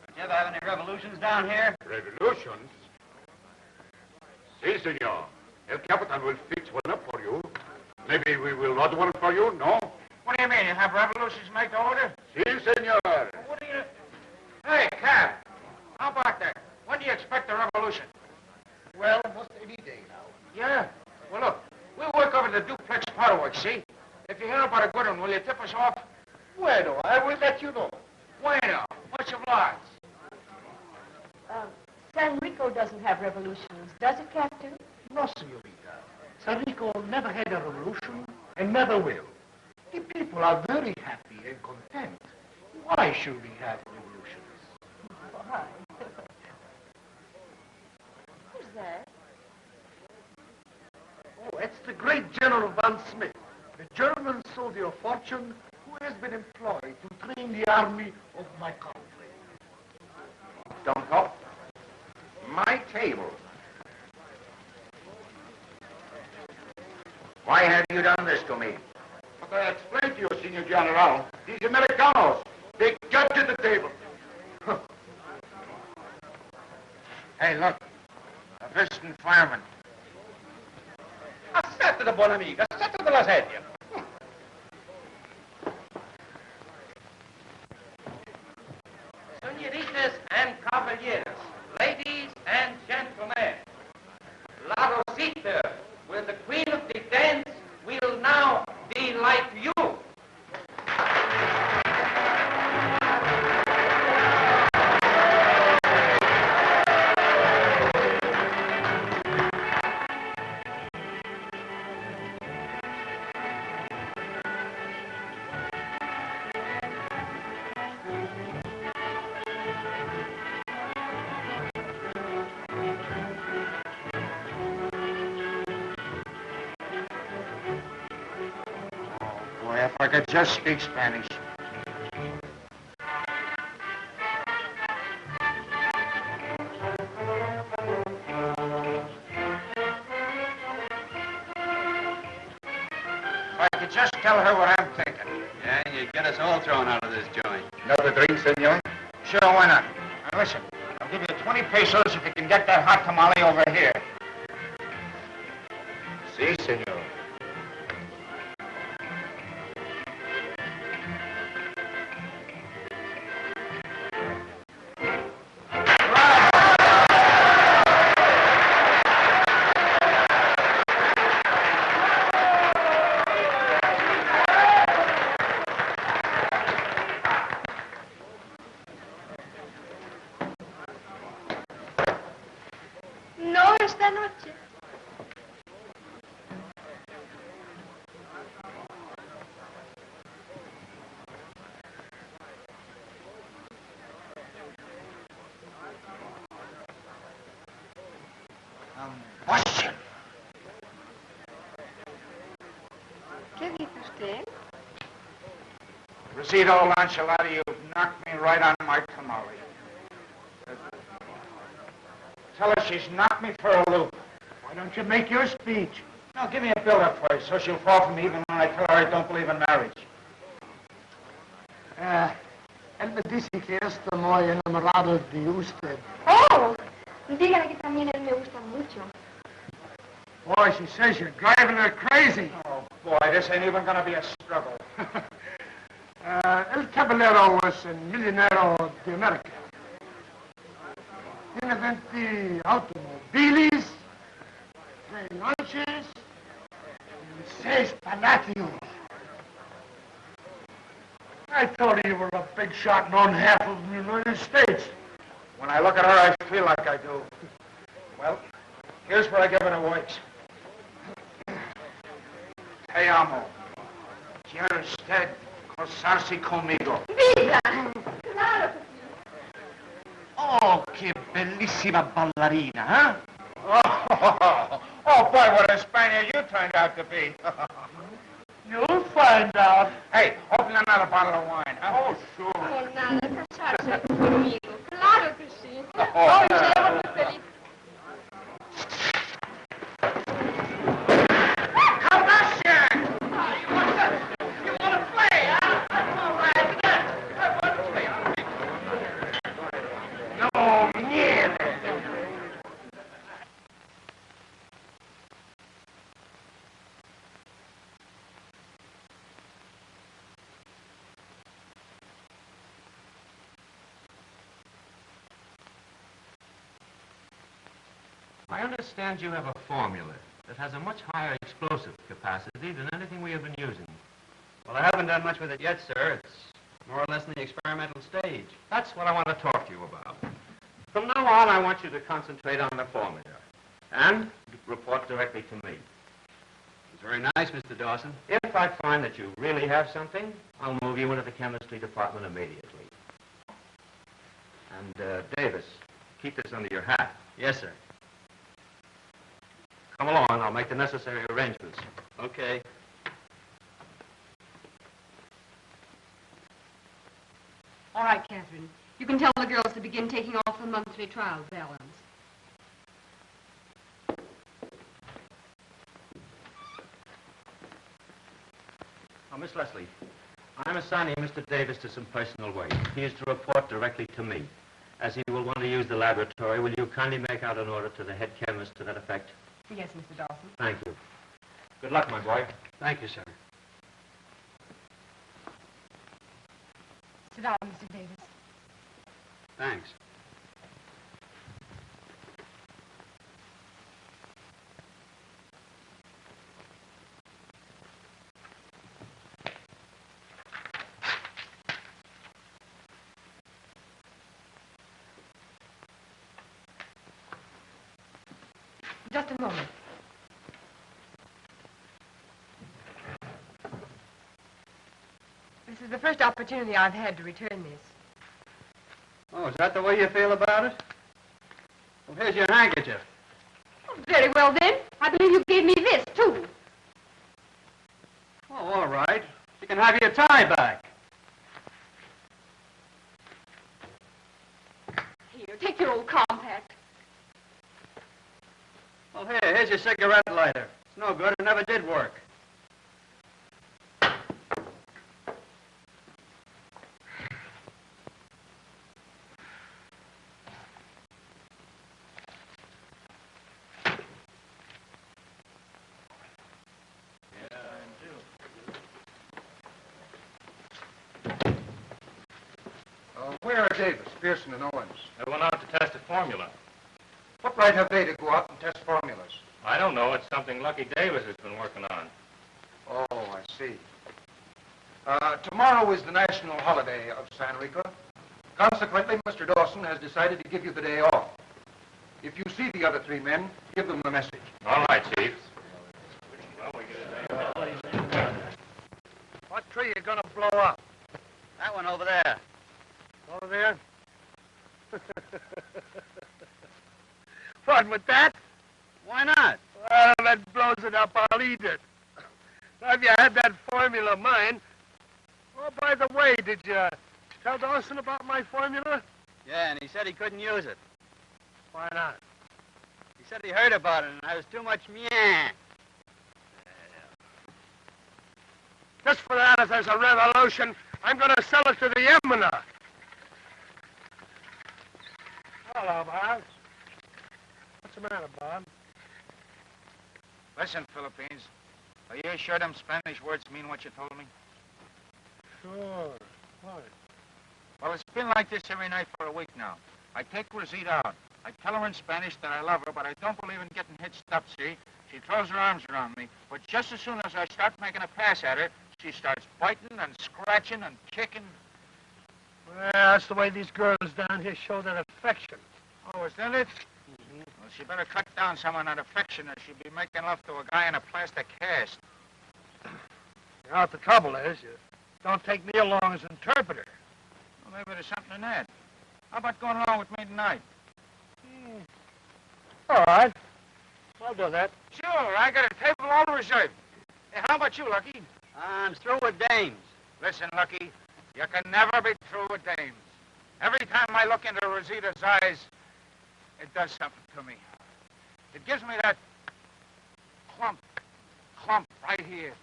Don't you ever have any revolutions down here? Revolutions? Si, senor. El Capitan will fix one up for you. Maybe we will order one for you, no? What do you mean? You have revolutions made to order? Si, senor. What do you... Hey, Cab, how about that? When do you expect the revolution? Well, most any day now. Yeah. Well, look, we'll work over the duplex powder works, see? If you hear about a good one, will you tip us off? Bueno, I will let you know. Bueno, much obliged. San Rico doesn't have revolutions, does it, Captain? No, senorita. San Rico never had a revolution and never will. The people are very happy and content. Why should we have revolutions? Why? Who's that? Oh, it's the great General Von Smith, the German soldier of fortune who has been employed to train the army of my country. Don't go. My table. Why have you done this to me? But I explained to you, Senor General. These Americanos, they got to the table. Hey, look, a visiting fireman. Accetta, buon amico, accetta della sedia. Señoritas and caballeros, ladies and gentlemen, La Rosita, with the queen of the dance, will now be like you. Boy, if I could just speak Spanish. If I could just tell her what I'm thinking. Yeah, you'd get us all thrown out of this joint. Another drink, senor? Sure, why not? Now listen, I'll give you 20 pesos if you can get that hot tamale over here. Si, senor. No, esta noche. Question. ¿Qué dice usted? Rosita Lancelati, you've knocked me right on my tamale. Tell her she's knocked me for a loop. Why don't you make your speech? Now, give me a build-up first, so she'll fall for me even when I tell her I don't believe in marriage. Él me dice que está muy enamorado de usted. Oh, dígale que también él me gusta mucho. Boy, she says you're driving her crazy. Oh, boy, this ain't even gonna be a struggle. El Caballero was a millionaire de America. Tiene 20 automobiles, 3 lunches, y 6 palacios. I thought you were a big shot and on half of the United States. When I look at her, I feel like I do. Well, here's where I give it a works. Te amo. Quiere usted casarse conmigo? ¡Viva! Claro que sí. Oh, qué bellissima ballerina, huh? Oh, boy, what a Spaniard you turned out to be. You find out. Hey, open another bottle of wine, huh? Oh, sure. Oh, nada, cachaça comigo. Claro que sim. Oh. Oh, llevo feliz. Kardashian! You want to play, huh? All right. I want to play. No, mierda. I understand you have a formula that has a much higher explosive capacity than anything we have been using. Well, I haven't done much with it yet, sir. It's more or less in the experimental stage. That's what I want to talk to you about. From now on, I want you to concentrate on the formula and report directly to me. It's very nice, Mr. Dawson. If I find that you really have something, I'll move you into the chemistry department immediately. And, Davis, keep this under your hat. Yes, sir. Come along, I'll make the necessary arrangements. Okay. All right, Catherine. You can tell the girls to begin taking off the monthly trial balance. Now, Miss Leslie, I'm assigning Mr. Davis to some personal weight. He is to report directly to me. As he will want to use the laboratory, will you kindly make out an order to the head chemist to that effect? Yes, Mr. Dawson. Thank you. Good luck, my boy. Thank you, sir. Sit down, Mr. Davis. Thanks. Just a moment. This is the first opportunity I've had to return this. Oh, is that the way you feel about it? Well, here's your handkerchief. Oh, very well, then. I believe you gave me this, too. Oh, all right. You can have your tie back. Here, take your old compact. Well, here's your cigarette lighter. It's no good. It never did work. Where are Davis, Pearson, and Owens? They went out to test a formula. What right have they to go out and test formulas? I don't know. It's something Lucky Davis has been working on. Oh, I see. Tomorrow is the national holiday of San Rico. Consequently, Mr. Dawson has decided to give you the day off. If you see the other three men, give them the message. All right, Chief. What tree you gonna blow up? That one over there. Over there? What, with that? Why not? Well, that blows it up. I'll eat it. Have you had that formula of mine? Oh, by the way, did you tell Dawson about my formula? Yeah, and he said he couldn't use it. Why not? He said he heard about it, and I was too much meh. Just for that, if there's a revolution, I'm going to sell it to the Yemena. Hello, Bob. What's the matter, Bob? Listen, Philippines, are you sure them Spanish words mean what you told me? Sure. What? Well, it's been like this every night for a week now. I take Rosita out. I tell her in Spanish that I love her, but I don't believe in getting hitched up, see? She throws her arms around me, but just as soon as I start making a pass at her, she starts biting and scratching and kicking. Well, that's the way these girls down here show their affection. Oh, is that it? Well, she better cut down some on that affection or she'll be making love to a guy in a plastic cast. You know what the trouble is? You don't take me along as interpreter. Well, maybe there's something in that. How about going along with me tonight? All right. I'll do that. Sure, I got a table all reserved. Hey, how about you, Lucky? I'm through with dames. Listen, Lucky, you can never be through with dames. Every time I look into Rosita's eyes, it does something to me. It gives me that clump right here.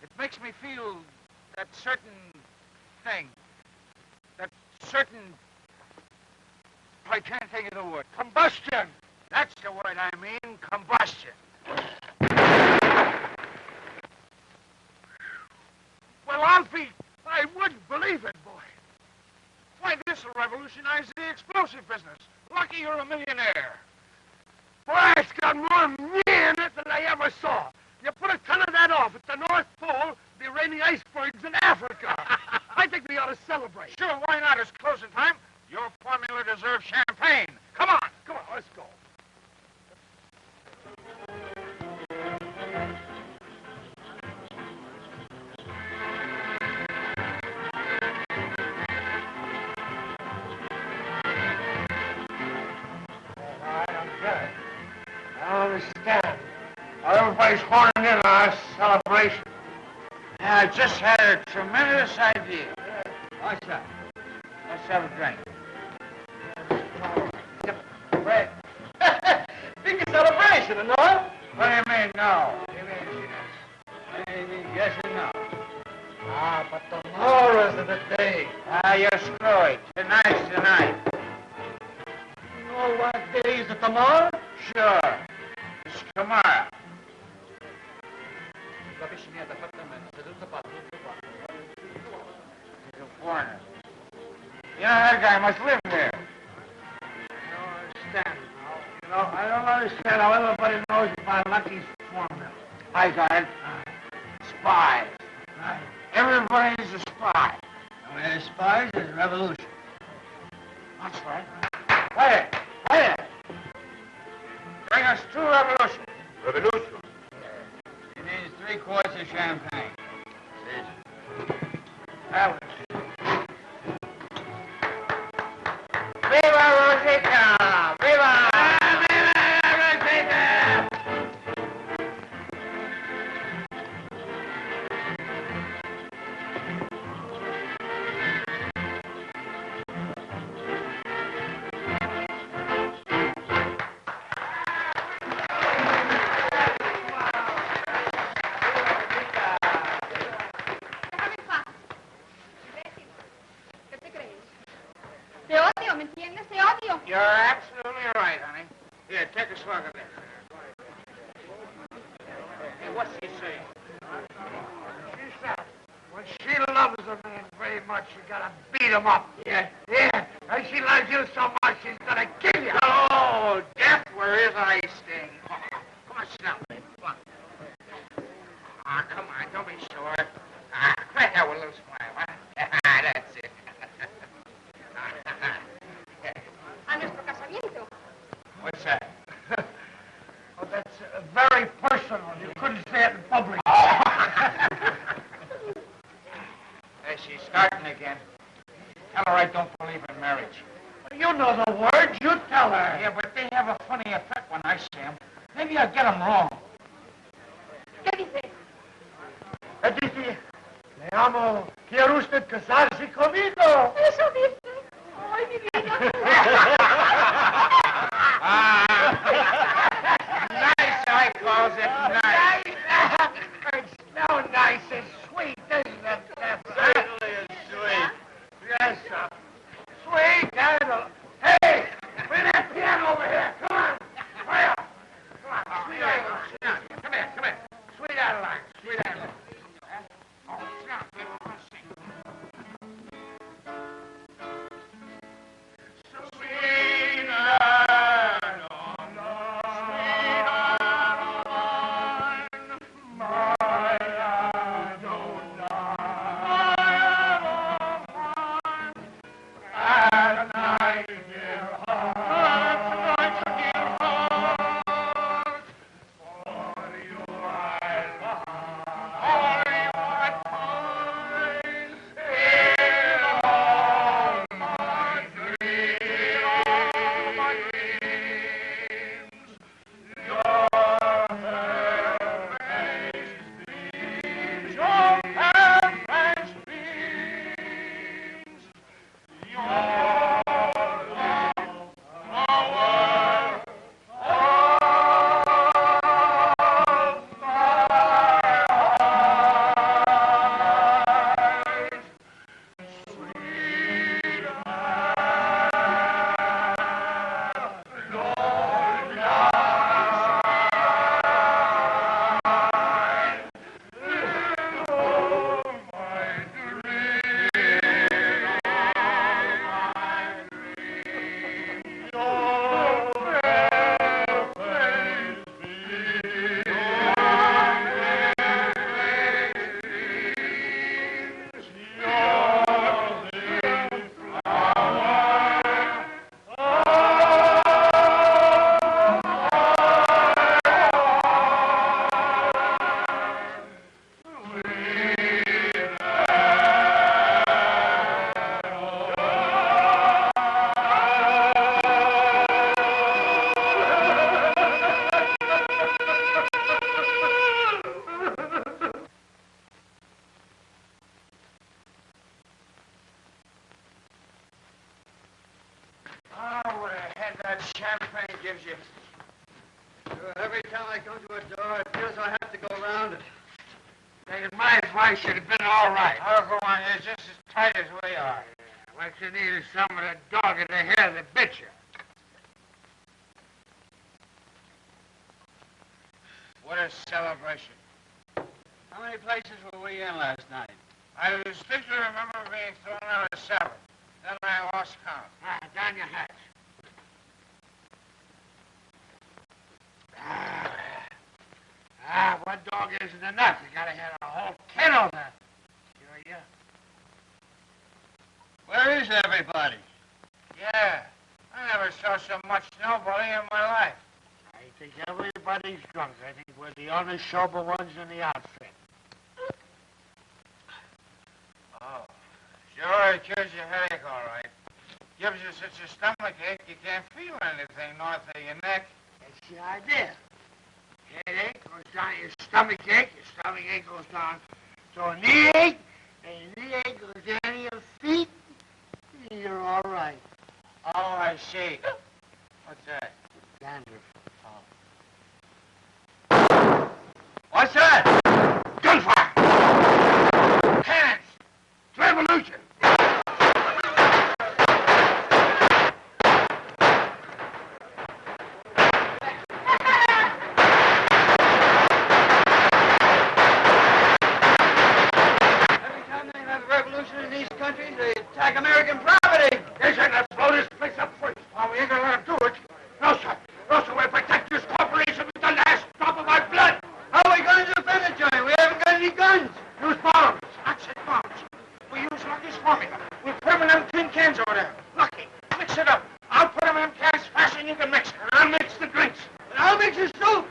It makes me feel that certain thing, that certain, I can't think of the word. Combustion. That's the word I mean, combustion. Well, Alfie, I wouldn't believe it, boy. Why, this will revolutionize the explosive business. Lucky you're a millionaire. Boy, it's got more me in it than I ever saw. You put a ton of that off at the North Pole, the rainy icebergs in Africa. I think we ought to celebrate. Sure, why not? It's closing time. Your formula deserves champagne. Come on. Come on, let's go. I understand. Everybody's horning in on our celebration. I just had a tremendous idea. What's that? Let's have a drink. Bread. Big celebration, no? What do you mean, no? Yes and no. But tomorrow's the day. You're screwed. Tonight's the night. You know what day is it tomorrow? Sure. It's tomorrow. He's a foreigner. You know, that guy must live here. I don't understand. I don't understand how everybody knows about Lucky's formula. I got it. Spies. Everybody's a spy. Where spies is revolution. That's right. Wait. Bring us 2 revolutions. Revolution. He needs 3 quarts of champagne. Viva Rosita! Viva! Viva Rosita! Déjame en paz. Imbécil. ¿Qué te crees? Te odio, ¿me entiendes? Te odio. You're absolutely right, honey. Here, take a swig of this. Hey, what's she saying? She said, when she loves a man very much, you gotta beat him up. Yeah. And she loves you so much, she's gonna kill you. Oh, death, where is I sting? Come on, sit down, baby. Come on. Come on, don't be sore. Right there with a little smile, huh? That's it. A nuestro casamiento. What's that? Oh, that's very personal. You couldn't say it in public. Hey, she's starting again. Tell her I don't believe in marriage. You know the words. You tell her. Yeah, but they have a funny effect when I say them. Maybe I get them wrong. ¿Qué dice? Dice, le amo. ¿Quiere usted casarse conmigo? Eso dice. Ay, mi vida. Nice, I calls it nice. It's so nice and sweet, isn't it? Certainly is sweet. Yes, sir. Sweet and... Hey! Bring that piano over here. Come on. Hurry up. Come on. Sweet Adeline. Sit down. Come here. Sweet Adeline. Sweet Adeline. Oh, sit down, baby. We're gonna sing. Sweet Adeline, My Adeline, dear heart, for you I love. gives you. Every time I come to a door, it feels I have to go around it. Taking my advice, you'd have been all right. I'll go on here just as tight as we are. What you need is some of the dog in the hair that bit you. What a celebration. How many places were we in last night? I distinctly remember being thrown out of 7. Then I lost count. Down your hatch. One dog isn't enough. You gotta have a whole kennel then. Sure, yeah. Where is everybody? Yeah. I never saw so much nobody in my life. I think everybody's drunk. I think we're the only sober ones in the outfit. Oh. Sure, it cures your headache, all right. Gives you such a stomach ache, you can't feel anything north of your neck. That's the idea. Headache goes down to your stomach ache goes down to a knee ache, and your knee ache goes down to your feet, and you're all right. Oh, I see. What's that? Dandruff. Oh. What's that? Gunfire! Cannons! It's revolution! They attack American property. They said let's blow this place up first. Well, we ain't gonna let them do it. No, sir. No, sir. We'll protect this corporation with the last drop of our blood. How are we going to defend the joint? We haven't got any guns. Use bombs. I said bombs. We use Lucky's formula. We'll put them in them tin cans over there. Lucky, mix it up. I'll put them in them cans faster than you can mix it. And I'll mix the drinks. And I'll mix the soup.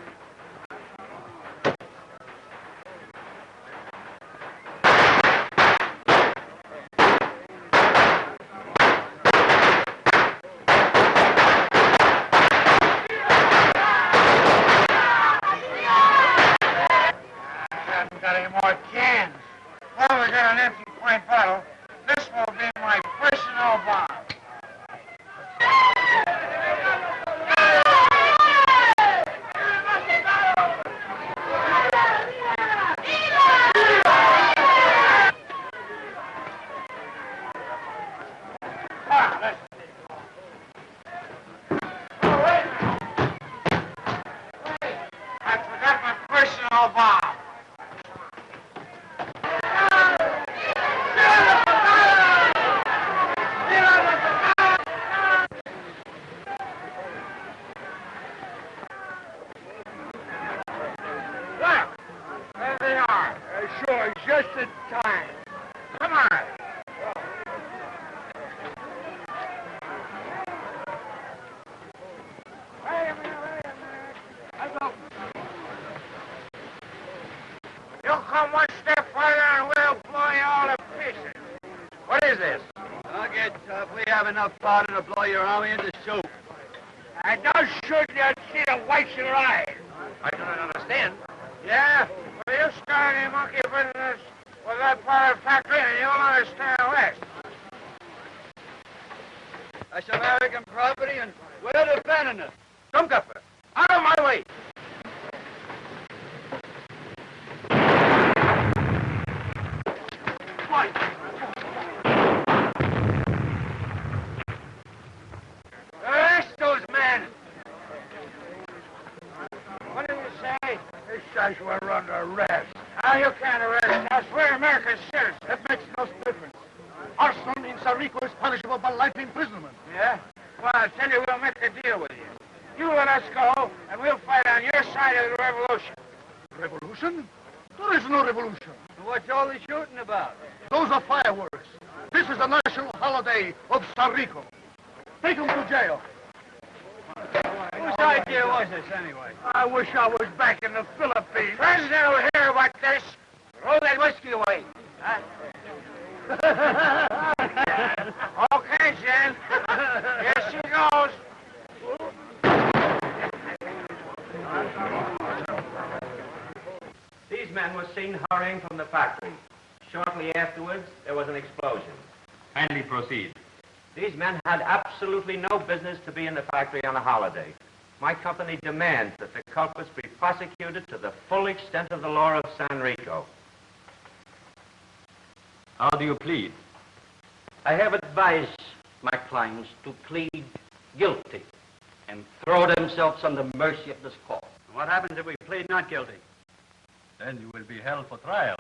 Enough powder to blow your army into soup. I don't shoot you and see the whites of your eyes. I do not understand. Yeah? Well, you start any monkey business with that part of the factory and you'll understand less. That's American property, and we're defending it. Come, Guffer. Out of my way. Arrest those men. What do you say? These guys were under arrest. Now you can't arrest us. We're American citizens. That makes no difference. Arson in Sarico is punishable by life imprisonment. Yeah? Well, I'll tell you, we'll make a deal with you. You let us go, and we'll fight on your side of the revolution. Revolution? There is no revolution. What's all the shooting about? Those are fireworks. This is the national holiday of Sarico. Take them to jail. Whose idea was this, anyway? I wish I was back in the Philippines. Friends that'll hear about this, roll that whiskey away. Huh? Okay, Jen. Here she goes. These men were seen hurrying from the factory. Shortly afterwards, there was an explosion. Kindly proceed. These men had absolutely no business to be in the factory on a holiday. My company demands that the culprits be prosecuted to the full extent of the law of San Rico. How do you plead? I have advised my clients to plead guilty and throw themselves on the mercy of this court. What happens if we plead not guilty? Then you will be held for trial.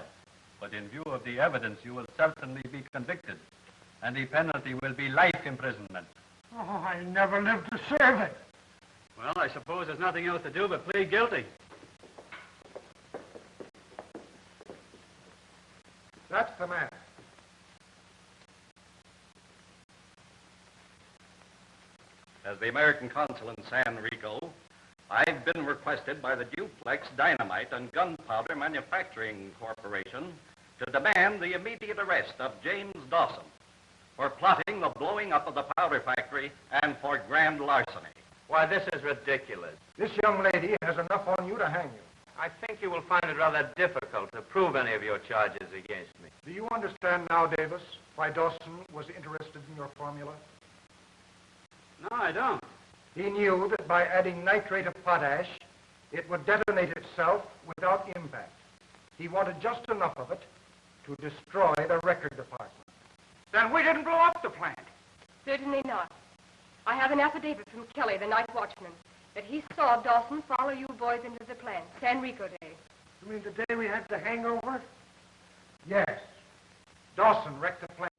But in view of the evidence, you will certainly be convicted. And the penalty will be life imprisonment. Oh, I never lived to serve it. Well, I suppose there's nothing else to do but plead guilty. That's the man. As the American consul in San Rico, I've been requested by the Duplex Dynamite and Gunpowder Manufacturing Corporation to demand the immediate arrest of James Dawson for plotting the blowing up of the powder factory and for grand larceny. Why, this is ridiculous. This young lady has enough on you to hang you. I think you will find it rather difficult to prove any of your charges against me. Do you understand now, Davis, why Dawson was interested in your formula? No, I don't. He knew that by adding nitrate of potash, it would detonate itself without impact. He wanted just enough of it to destroy the record department. Then we didn't blow up the plant. Certainly not. I have an affidavit from Kelly, the night watchman, that he saw Dawson follow you boys into the plant, San Rico Day. You mean the day we had the hangover? Yes. Dawson wrecked the plant.